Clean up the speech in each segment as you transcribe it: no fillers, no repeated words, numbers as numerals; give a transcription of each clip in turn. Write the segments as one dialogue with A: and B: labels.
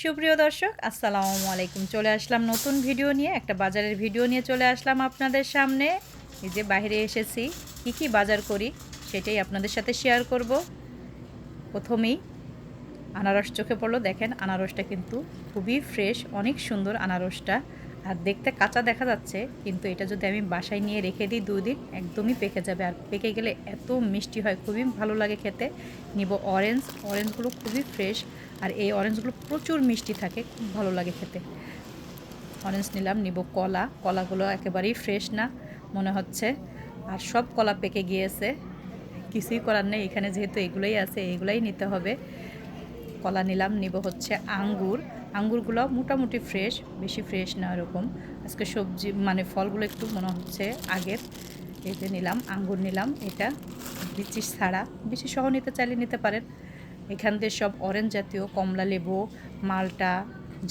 A: সুপ্রিয় দর্শক আসসালামু আলাইকুম। চলে আসলাম নতুন ভিডিও নিয়ে, একটা বাজারের ভিডিও নিয়ে চলে আসলাম আপনাদের সামনে। এই যে বাইরে এসেছি, কি বাজার করি সেটাই আপনাদের সাথে শেয়ার করব। প্রথমেই আনারস চোখে পড়লো। দেখেন আনারসটা কিন্তু খুবই ফ্রেশ, অনেক সুন্দর আনারসটা। আর দেখতে কাঁচা দেখা যাচ্ছে, কিন্তু এটা যদি আমি বাসায় নিয়ে রেখে দিই 2 দিন একদমই পেকে যাবে। আর পেকে গেলে এত মিষ্টি হয়, খুবই ভালো লাগে খেতে। নিব অরেঞ্জগুলো খুবই ফ্রেশ, আর এই অরেঞ্জগুলো প্রচুর মিষ্টি থাকে, খুব ভালো লাগে খেতে। অরেঞ্জ নিলাম। নিব কলাগুলো একেবারেই ফ্রেশ না মনে হচ্ছে, আর সব কলা পেকে গিয়েছে। কিছুই করার নেই, এখানে যেহেতু এগুলোই আছে এগুলাই নিতে হবে। কলা নিলাম। নিব হচ্ছে আঙ্গুরগুলো মোটামুটি ফ্রেশ, বেশি ফ্রেশ না এরকম। আজকে সবজি মানে ফলগুলো একটু মনে হচ্ছে আগের। এই যে নিলাম আঙ্গুর নিলাম, এটা বিচি ছাড়া, বিচি সহ নিতে চাইলে নিতে পারেন। এখান দিয়ে সব অরেঞ্জ জাতীয়, কমলা লেবু, মালটা,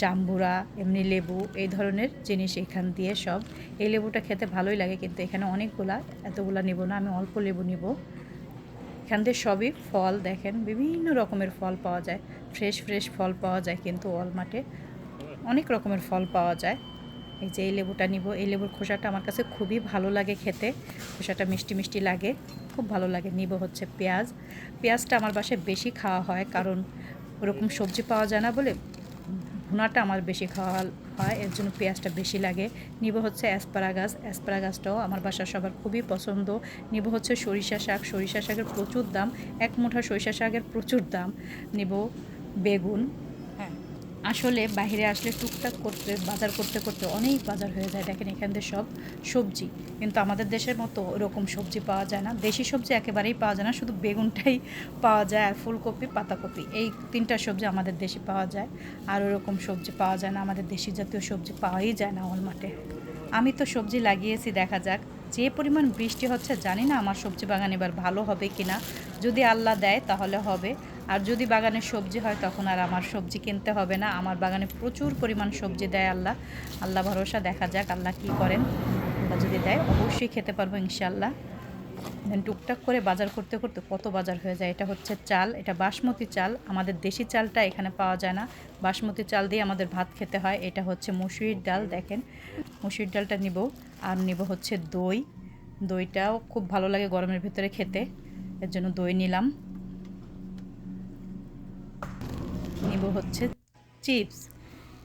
A: জাম্বুরা, এমনি লেবু, এই ধরনের জিনিস এখান দিয়ে সব। এই লেবুটা খেতে ভালোই লাগে, কিন্তু এখানে অনেকগুলা, এতগুলা নেব না, আমি অল্প লেবু নিব। এখান দিয়ে সবই ফল, দেখেন বিভিন্ন রকমের ফল পাওয়া যায়, ফ্রেশ ফল পাওয়া যায়, কিন্তু ওয়ালমার্টে অনেক রকমের ফল পাওয়া যায়। এই যে এই লেবুটা নিব, এই লেবুর খোসাটা আমার কাছে খুবই ভালো লাগে খেতে, খোসাটা মিষ্টি মিষ্টি লাগে, খুব ভালো লাগে। নিব হচ্ছে পেঁয়াজটা আমার বাসায় বেশি খাওয়া হয়, কারণ ওরকম সবজি পাওয়া যায় না বলে ভুনাটা আমার বেশি খাওয়া হয়, এর জন্য পেঁয়াজটা বেশি লাগে। নিব হচ্ছে অ্যাসপারাগাসটাও আমার বাসার সবার খুবই পছন্দ। নিব হচ্ছে সরিষা শাকের প্রচুর দাম, এক মুঠা সরিষা শাকের প্রচুর দাম। নিব বেগুন। হ্যাঁ, আসলে বাইরে আসলে টুকটাক করতে বাজার করতে করতে অনেক বাজার হয়ে যায়। দেখেন এখান থেকে সব সবজি, কিন্তু আমাদের দেশের মতো ওরকম সবজি পাওয়া যায় না, দেশি সবজি একেবারেই পাওয়া যায় না, শুধু বেগুনটাই পাওয়া যায়, আর ফুলকপি, পাতাকপি, এই 3টা সবজি আমাদের দেশে পাওয়া যায়। আর ওরকম সবজি পাওয়া যায় না, আমাদের দেশি জাতীয় সবজি পাওয়াই যায় না অলমার্টে। আমি তো সবজি লাগিয়েছি, দেখা যাক। যে পরিমাণ বৃষ্টি হচ্ছে, জানি না আমার সবজি বাগান এবার ভালো হবে কি না। যদি আল্লাহ দেয় তাহলে হবে, আর যদি বাগানে সবজি হয় তখন আর আমার সবজি কিনতে হবে না। আমার বাগানে প্রচুর পরিমাণ সবজি দেয় আল্লাহ। আল্লাহ ভরসা, দেখা যাক আল্লাহ কী করেন। আল্লাহ যদি দেয় অবশ্যই খেতে পারবো ইনশাল্লাহ। দেন টুকটাক করে বাজার করতে করতে কত বাজার হয়ে যায়। এটা হচ্ছে চাল, এটা বাসমতি চাল, আমাদের দেশি চালটা এখানে পাওয়া যায় না। বাসমতি চাল দিয়ে আমাদের ভাত খেতে হয়। এটা হচ্ছে মসুরির ডাল, দেখেন মসুরির ডালটা নিব। আর নিব হচ্ছে দইটাও খুব ভালো লাগে গরমের ভিতরে খেতে, এর জন্য দই নিলাম। নিব হচ্ছে চিপস।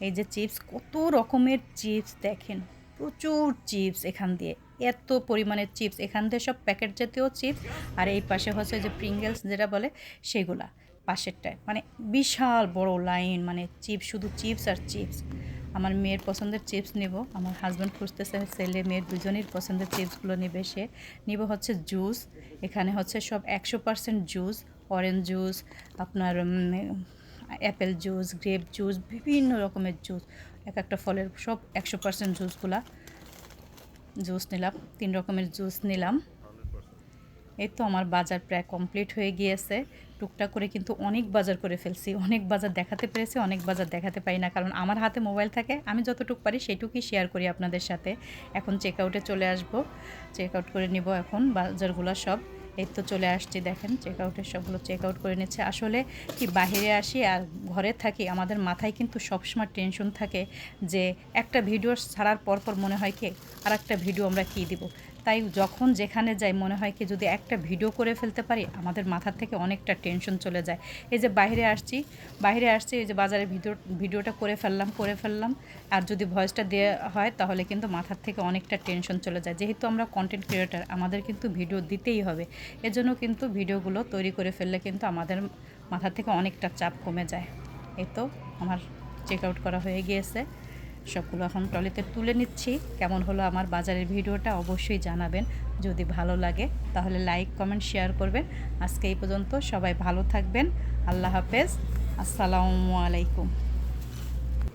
A: এই যে চিপস, কত রকমের চিপস দেখেন, প্রচুর চিপস এখান দিয়ে, এত পরিমাণের চিপস এখান দিয়ে, সব প্যাকেট জাতীয় চিপস। আর এই পাশে হচ্ছে যে প্রিঙ্গেলস যেটা বলে সেগুলা পাশেরটায়, মানে বিশাল বড় লাইন, মানে চিপস, শুধু চিপস আর চিপস। আমার মেয়ের পছন্দের চিপস নেব, আমার হাজব্যান্ড খুঁজতেছে, ছেলে মেয়ের দুজনের পছন্দের চিপসগুলো নেবে সে। নিব হচ্ছে জুস, এখানে হচ্ছে সব 100% জুস, অরেঞ্জ জুস, আপনার অ্যাপেল জুস, গ্রেপ জুস, বিভিন্ন রকমের জুস, এক একটা ফলের সব 100% জুস নিলাম, 3 রকমের জুস নিলাম। এই তো আমার বাজার প্রায় কমপ্লিট হয়ে গিয়েছে। টুকটাক করে কিন্তু অনেক বাজার করে ফেলছি, অনেক বাজার দেখাতে পেরেছি, অনেক বাজার দেখাতে পারি না, কারণ আমার হাতে মোবাইল থাকে, আমি যতটুকু পারি সেইটুকুই শেয়ার করি আপনাদের সাথে। এখন চেক আউটে চলে আসবো, চেক আউট করে নিব এখন বাজারগুলো সব। এই তো চলে আসছি, দেখেন চেক আউটের সবগুলো চেক আউট করে নিচ্ছে। আসলে কি বাইরে আসি আর ঘরে থাকি, আমাদের মাথায় কিন্তু সবসময় টেনশন থাকে যে একটা ভিডিও ছাড়ার পর মনে হয় কি আর একটা ভিডিও আমরা কী দিব। তাই যখন যেখানে যাই মনে হয় কি যদি একটা ভিডিও করে ফেলতে পারি, আমাদের মাথার থেকে অনেকটা টেনশন চলে যায়। এই যে বাইরে আসছি, এই যে বাজারের ভিডিওটা করে ফেললাম। আর যদি ভয়েসটা দেওয়া হয় তাহলে কিন্তু মাথার থেকে অনেকটা টেনশন চলে যায়। যেহেতু আমরা কন্টেন্ট ক্রিয়েটার, আমাদের কিন্তু ভিডিও দিতেই হবে, এজন্য কিন্তু ভিডিওগুলো তৈরি করে ফেললে কিন্তু আমাদের মাথা থেকে অনেকটা চাপ কমে যায়। এই তো আমার চেক আউট করা হয়ে গিয়েছে, সবগুলো এখন ট্রলিতে তুলে নিচ্ছি। কেমন হলো আমার বাজারের ভিডিওটা অবশ্যই জানাবেন, যদি ভালো লাগে তাহলে লাইক কমেন্ট শেয়ার করবেন। আজকে এই পর্যন্ত, সবাই ভালো থাকবেন, আল্লাহ হাফেজ, আসসালামু আলাইকুম।